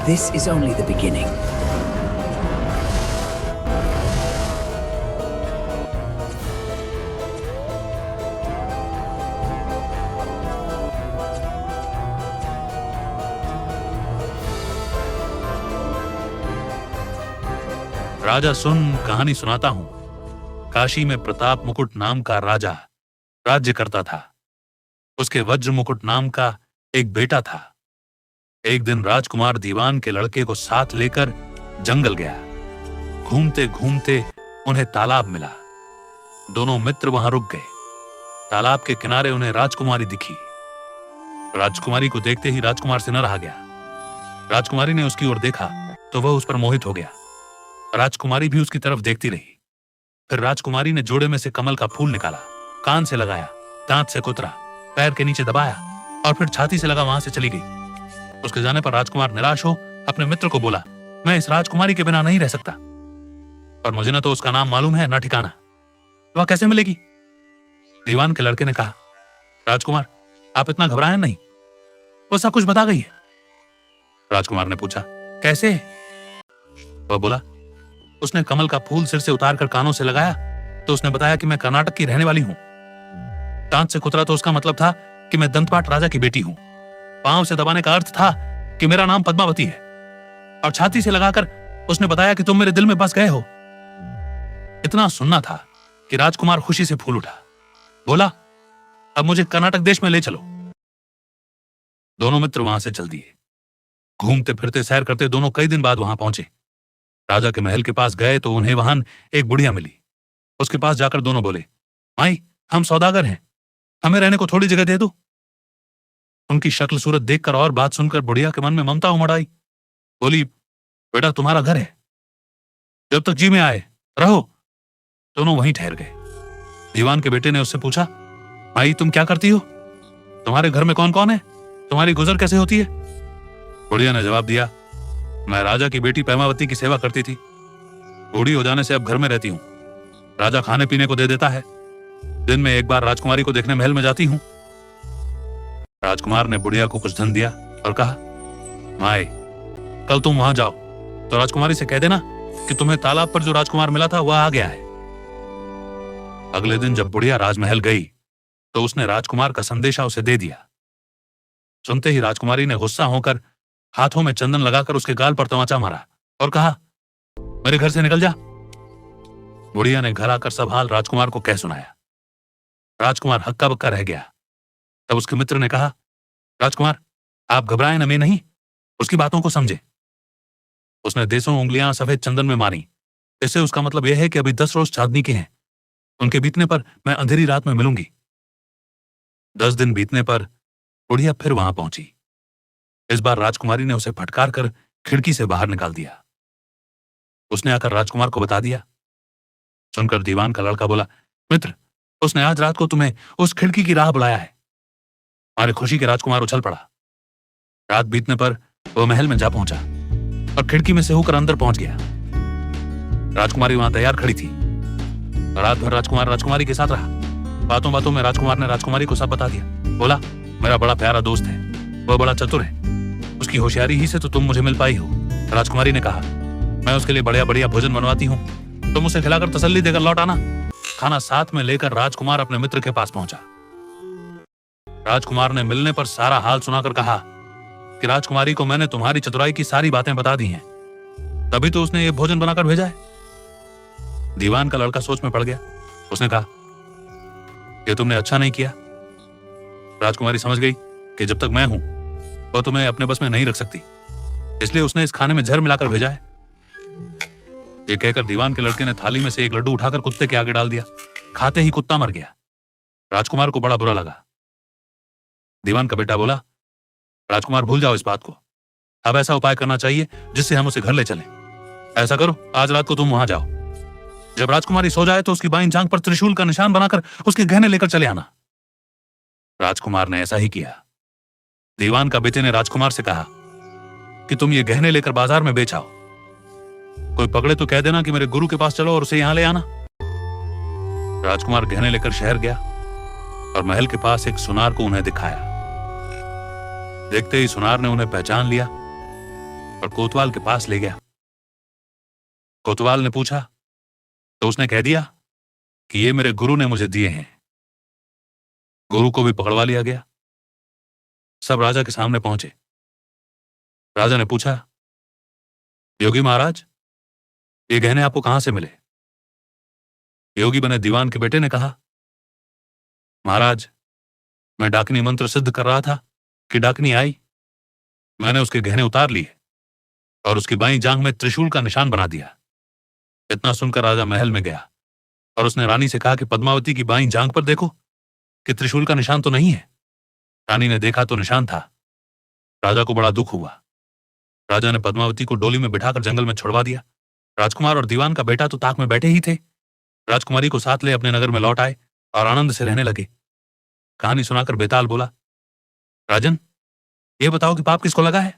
This is only the beginning. राजा सुन, कहानी सुनाता हूं। काशी में प्रताप मुकुट नाम का राजा राज्य करता था। उसके वज्र मुकुट नाम का एक बेटा था। एक दिन राजकुमार दीवान के लड़के को साथ लेकर जंगल गया। घूमते घूमते उन्हें तालाब मिला। दोनों मित्र वहां रुक गए। तालाब के किनारे उन्हें राजकुमारी दिखी। राजकुमारी को देखते ही राजकुमार से न रहा गया। राजकुमारी ने उसकी ओर देखा तो वह उस पर मोहित हो गया। राजकुमारी भी उसकी तरफ देखती रही। फिर राजकुमारी ने जोड़े में से कमल का फूल निकाला, कान से लगाया, दांत से कुतरा, पैर के नीचे दबाया और फिर छाती से लगा वहां से चली गई। उसके जाने पर राजकुमार निराश हो अपने मित्र को बोला, मैं इस राजकुमारी के बिना नहीं रह सकता, और मुझे न तो उसका नाम मालूम है न ठिकाना, वह कैसे मिलेगी? दीवान के लड़के ने कहा, राजकुमार आप इतना घबराएं नहीं, वो सब कुछ बता गई है। राजकुमार ने पूछा, कैसे? वह बोला, उसने कमल का फूल सिर से उतारकर कानों से लगाया तो उसने बताया कि मैं कर्नाटक की रहने वाली हूं। दांत से कुतरा तो उसका मतलब था कि मैं दंतपाट राजा की बेटी हूं। पांव से दबाने का अर्थ था कि मेरा नाम पद्मावती है, और छाती से लगाकर उसने बताया कि तुम मेरे दिल में बस गए हो। इतना सुनना था कि राजकुमार खुशी से फूल उठा। बोला, अब मुझे कर्नाटक देश में ले चलो। दोनों मित्र वहां से चल दिए। घूमते फिरते सैर करते दोनों कई दिन बाद वहां पहुंचे। राजा के महल के पास गए तो उन्हें वहां एक बुढ़िया मिली। उसके पास जाकर दोनों बोले, माई हम सौदागर हैं, हमें रहने को थोड़ी जगह दे दो। उनकी शक्ल सूरत देखकर और बात सुनकर बुढ़िया के मन में ममता उमड़ आई। बोली, बेटा तुम्हारा घर है, जब तक जी में आए रहो। दोनों वहीं ठहर गए। दीवान के बेटे ने उससे पूछा, माई तुम क्या करती हो? तुम्हारे घर में कौन कौन है? तुम्हारी गुजर कैसे होती है? बुढ़िया ने जवाब दिया, मैं राजा की बेटी पैमावती की सेवा करती थी। बूढ़ी हो जाने से अब घर में रहती हूं। राजा खाने पीने को दे देता है। दिन में एक बार राजकुमारी को देखने महल में जाती हूं। राजकुमार ने बुढ़िया को कुछ धन दिया और कहा, माए कल तुम वहां जाओ तो राजकुमारी से कह देना कि तुम्हें तालाब पर जो राजकुमार मिला था वह आ गया है। अगले दिन जब बुढ़िया राजमहल गई तो उसने राजकुमार का संदेशा उसे दे दिया। सुनते ही राजकुमारी ने गुस्सा होकर हाथों में चंदन लगाकर उसके गाल पर तमाचा मारा और कहा, मेरे घर से निकल जा। बुढ़िया ने घर आकर सब हाल राजकुमार को कह सुनाया। राजकुमार हक्का बक्का रह गया। तब उसके मित्र ने कहा, राजकुमार आप घबराएं न, मैं नहीं, उसकी बातों को समझे। उसने देसों उंगलियां सफेद चंदन में मारी। इससे उसका मतलब यह है कि अभी 10 रोज चांदनी के हैं। उनके बीतने पर मैं अंधेरी रात में मिलूंगी। 10 दिन बीतने पर बुढ़िया फिर वहां पहुंची। इस बार राजकुमारी ने उसे फटकार कर खिड़की से बाहर निकाल दिया। उसने आकर राजकुमार को बता दिया। सुनकर दीवान का लड़का बोला, मित्र उसने आज रात को तुम्हें उस खिड़की की राह बुलाया है। हमारी खुशी के राजकुमार उछल पड़ा। रात बीतने पर वह महल में जा पहुंचा और खिड़की में से होकर अंदर पहुंच गया। राजकुमारी वहां तैयार खड़ी थी। रात भर राजकुमार राजकुमारी के साथ रहा। बातों बातों में राजकुमार ने राजकुमारी को सब बता दिया। बोला, मेरा बड़ा प्यारा दोस्त है, वह बड़ा चतुर है, उसकी होशियारी ही से तो तुम मुझे मिल पाई हो। राजकुमारी ने कहा, मैं उसके लिए बढ़िया बढ़िया भोजन बनवाती हूँ, तुम उसे खिलाकर तसल्ली देकर लौट आना। खाना साथ में लेकर राजकुमार अपने मित्र के पास पहुंचा। राजकुमार ने मिलने पर सारा हाल सुनाकर कहा कि राजकुमारी को मैंने तुम्हारी चतुराई की सारी बातें बता दी हैं, तभी तो उसने ये भोजन बनाकर भेजा है। दीवान का लड़का सोच में पड़ गया। उसने कहा, ये तुमने अच्छा नहीं किया। राजकुमारी समझ गई कि जब तक मैं हूं वह तुम्हें अपने बस में नहीं रख सकती, इसलिए उसने इस खाने में जहर मिलाकर भेजा है। ये कहकर दीवान के लड़के ने थाली में से एक लड्डू उठाकर कुत्ते के आगे डाल दिया। खाते ही कुत्ता मर गया। राजकुमार को बड़ा बुरा लगा। दीवान का बेटा बोला, राजकुमार भूल जाओ इस बात को, अब ऐसा उपाय करना चाहिए जिससे हम उसे घर ले चलें। ऐसा करो, आज रात को तुम वहां जाओ। जब राजकुमारी सो जाए तो उसकी बाईं जांघ पर त्रिशूल का निशान बनाकर उसके गहने लेकर चले आना। राजकुमार ने ऐसा ही किया। दीवान का बेटे ने राजकुमार से कहा कि तुम ये गहने लेकर बाजार में बेच आओ। कोई पकड़े तो कह देना कि मेरे गुरु के पास चलो और उसे यहां ले आना। राजकुमार गहने लेकर शहर गया और महल के पास एक सुनार को उन्हें दिखाया। देखते ही सुनार ने उन्हें पहचान लिया और कोतवाल के पास ले गया। कोतवाल ने पूछा तो उसने कह दिया कि ये मेरे गुरु ने मुझे दिए हैं। गुरु को भी पकड़वा लिया गया। सब राजा के सामने पहुंचे। राजा ने पूछा, योगी महाराज, ये गहने आपको कहां से मिले? योगी बने दीवान के बेटे ने कहा, महाराज, मैं डाकनी मंत्र सिद्ध कर रहा था कि डाकनी आई। मैंने उसके गहने उतार लिए और उसकी बाईं जांघ में त्रिशूल का निशान बना दिया। इतना सुनकर राजा महल में गया और उसने रानी से कहा कि पद्मावती की बाईं जांघ पर देखो कि त्रिशूल का निशान तो नहीं है। रानी ने देखा तो निशान था। राजा को बड़ा दुख हुआ। राजा ने पद्मावती को डोली में बिठाकर जंगल में छुड़वा दिया। राजकुमार और दीवान का बेटा तो ताक में बैठे ही थे। राजकुमारी को साथ ले अपने नगर में लौट आए और आनंद से रहने लगे। कहानी सुनाकर बेताल बोला, राजन, ये बताओ कि पाप किसको लगा है?